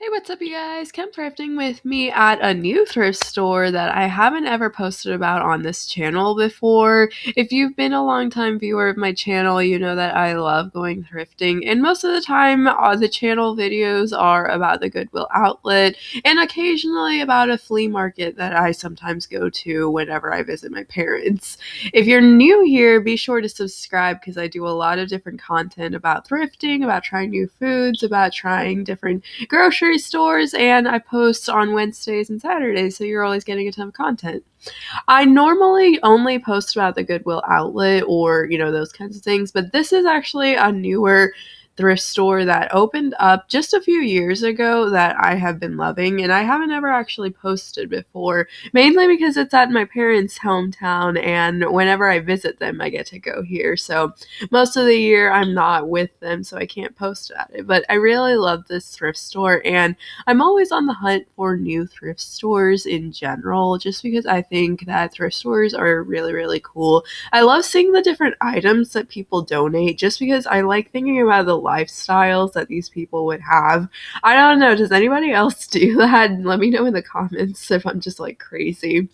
Hey, what's up, you guys? Come thrifting with me at a new thrift store that I haven't ever posted about on this channel before. If you've been a long-time viewer of my channel, you know that I love going thrifting, and most of the time, the channel videos are about the Goodwill outlet and occasionally about a flea market that I sometimes go to whenever I visit my parents. If you're new here, be sure to subscribe because I do a lot of different content about thrifting, about trying new foods, about trying different grocery stores, and I post on Wednesdays and Saturdays, so you're always getting a ton of content. I normally only post about the Goodwill outlet or, those kinds of things, but this is actually a newer thrift store that opened up just a few years ago that I have been loving, and I haven't ever actually posted before, mainly because it's at my parents' hometown, and whenever I visit them, I get to go here. So most of the year I'm not with them, so I can't post about it. But I really love this thrift store, and I'm always on the hunt for new thrift stores in general, just because I think that thrift stores are really, really cool. I love seeing the different items that people donate, just because I like thinking about the lifestyles that these people would have. I don't know, does anybody else do that? Let me know in the comments if I'm just like crazy.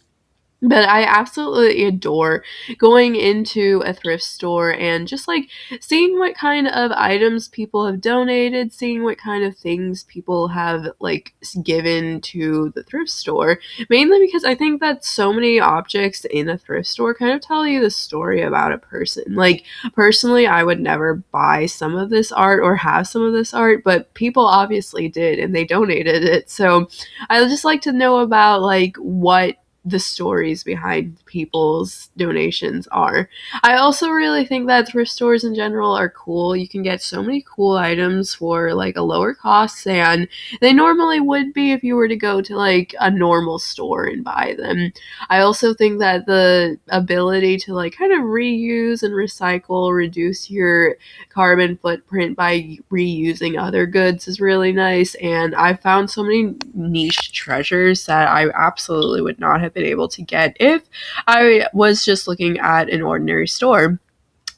But I absolutely adore going into a thrift store and just like seeing what kind of items people have donated, seeing what kind of things people have like given to the thrift store. Mainly because I think that so many objects in a thrift store kind of tell you the story about a person. Like, personally, I would never buy some of this art or have some of this art, but people obviously did and they donated it. So I just like to know about like what the stories behind people's donations are. I also really think that thrift stores in general are cool. You can get so many cool items for like a lower cost than they normally would be if you were to go to like a normal store and buy them. I also think that the ability to like kind of reuse and recycle, reduce your carbon footprint by reusing other goods is really nice, and I found so many niche treasures that I absolutely would not have been able to get if I was just looking at an ordinary store.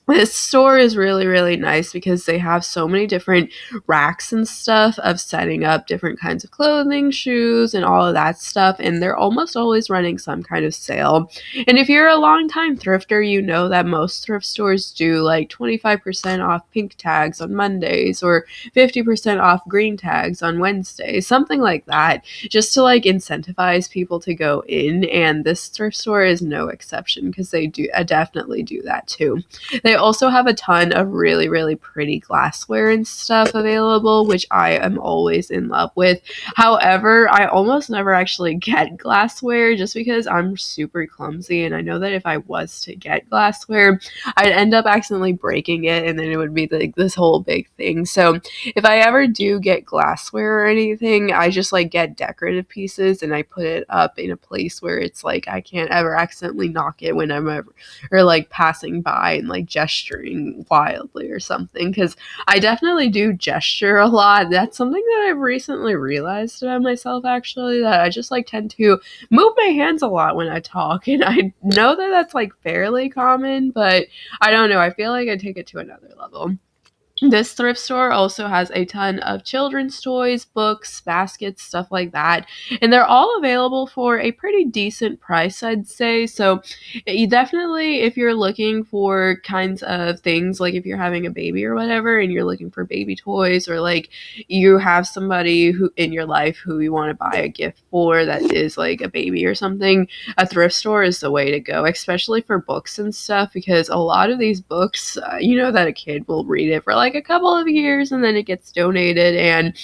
This store is really, really nice because they have so many different racks and stuff of setting up different kinds of clothing, shoes, and all of that stuff, and they're almost always running some kind of sale. And if you're a longtime thrifter, you know that most thrift stores do like 25% off pink tags on Mondays or 50% off green tags on Wednesdays, something like that, just to like incentivize people to go in, and this thrift store is no exception because they do definitely do that too. They also have a ton of really, really pretty glassware and stuff available, which I am always in love with. However, I almost never actually get glassware just because I'm super clumsy, and I know that if I was to get glassware, I'd end up accidentally breaking it, and then it would be like this whole big thing. So if I ever do get glassware or anything, I just like get decorative pieces and I put it up in a place where it's like I can't ever accidentally knock it when I'm ever or like passing by and like gesturing wildly or something, because I definitely do gesture a lot. That's something that I've recently realized about myself, actually, that I just like tend to move my hands a lot when I talk, and I know that that's like fairly common, but I don't know, I feel like I take it to another level. This thrift store also has a ton of children's toys, books, baskets, stuff like that, and they're all available for a pretty decent price, I'd say. So you definitely, if you're looking for kinds of things, like if you're having a baby or whatever and you're looking for baby toys, or like you have somebody who in your life who you want to buy a gift for that is like a baby or something, a thrift store is the way to go, especially for books and stuff, because a lot of these books, that a kid will read it for like a couple of years and then it gets donated, and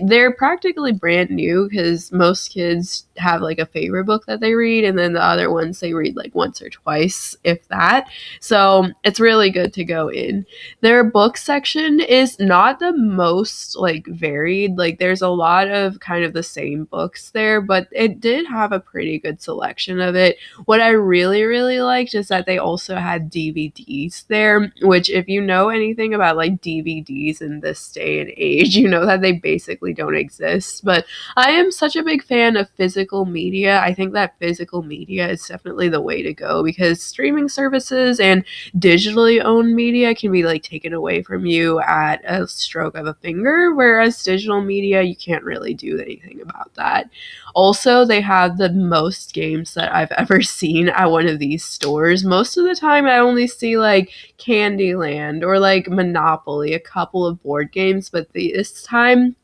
they're practically brand new because most kids have like a favorite book that they read, and then the other ones they read like once or twice, if that. So it's really good to go in. Their book section is not the most like varied, like there's a lot of kind of the same books there, but it did have a pretty good selection of it. What I really, really liked is that they also had DVDs there, which if you know anything about like DVDs in this day and age. You know that they basically don't exist. But I am such a big fan of physical media. I think that physical media is definitely the way to go because streaming services and digitally owned media can be like taken away from you at a stroke of a finger, whereas digital media, you can't really do anything about that. Also, they have the most games that I've ever seen at one of these stores. Most of the time, I only see like Candyland or like Monopoly, a couple of board games, but this time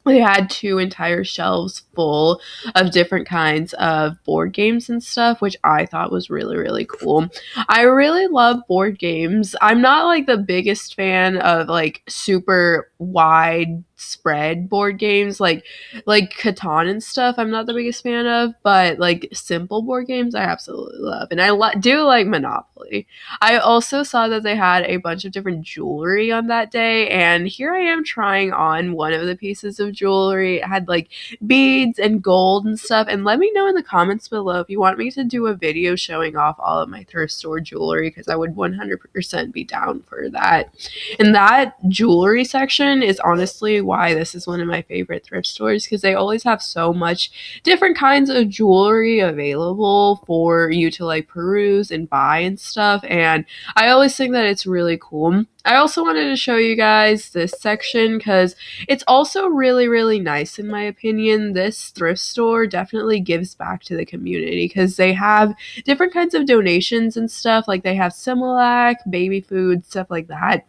they had two entire shelves full of different kinds of board games and stuff, which I thought was really, really cool. I really love board games. I'm not like the biggest fan of like super widespread board games like Catan and stuff. I'm not the biggest fan of, but like simple board games I absolutely love. And I do like Monopoly. I also saw that they had a bunch of different jewelry on that day, and here I am trying on one of the pieces of jewelry. It had like beads and gold and stuff. And let me know in the comments below if you want me to do a video showing off all of my thrift store jewelry, because I would 100% be down for that. And that jewelry section is honestly why this is one of my favorite thrift stores, because they always have so much different kinds of jewelry available for you to like peruse and buy and stuff. And I always think that it's really cool. I also wanted to show you guys this section because it's also really, really nice in my opinion. This thrift store definitely gives back to the community because they have different kinds of donations and stuff. Like they have Similac, baby food, stuff like that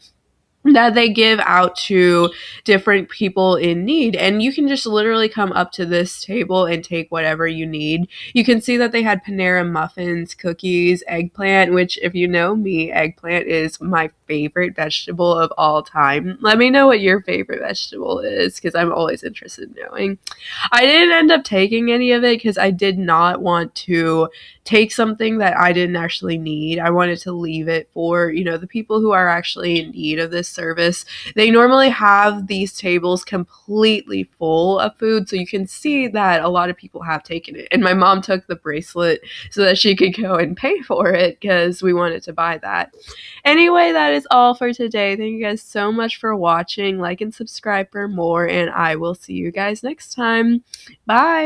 they give out to different people in need. And you can just literally come up to this table and take whatever you need. You can see that they had Panera muffins, cookies, eggplant, which if you know me, eggplant is my favorite vegetable of all time. Let me know what your favorite vegetable is because I'm always interested in knowing. I didn't end up taking any of it because I did not want to take something that I didn't actually need. I wanted to leave it for, the people who are actually in need of this service. They normally have these tables completely full of food, so you can see that a lot of people have taken it. And my mom took the bracelet so that she could go and pay for it because we wanted to buy that. Anyway, that is all for today. Thank you guys so much for watching. Like and subscribe for more, and I will see you guys next time. Bye!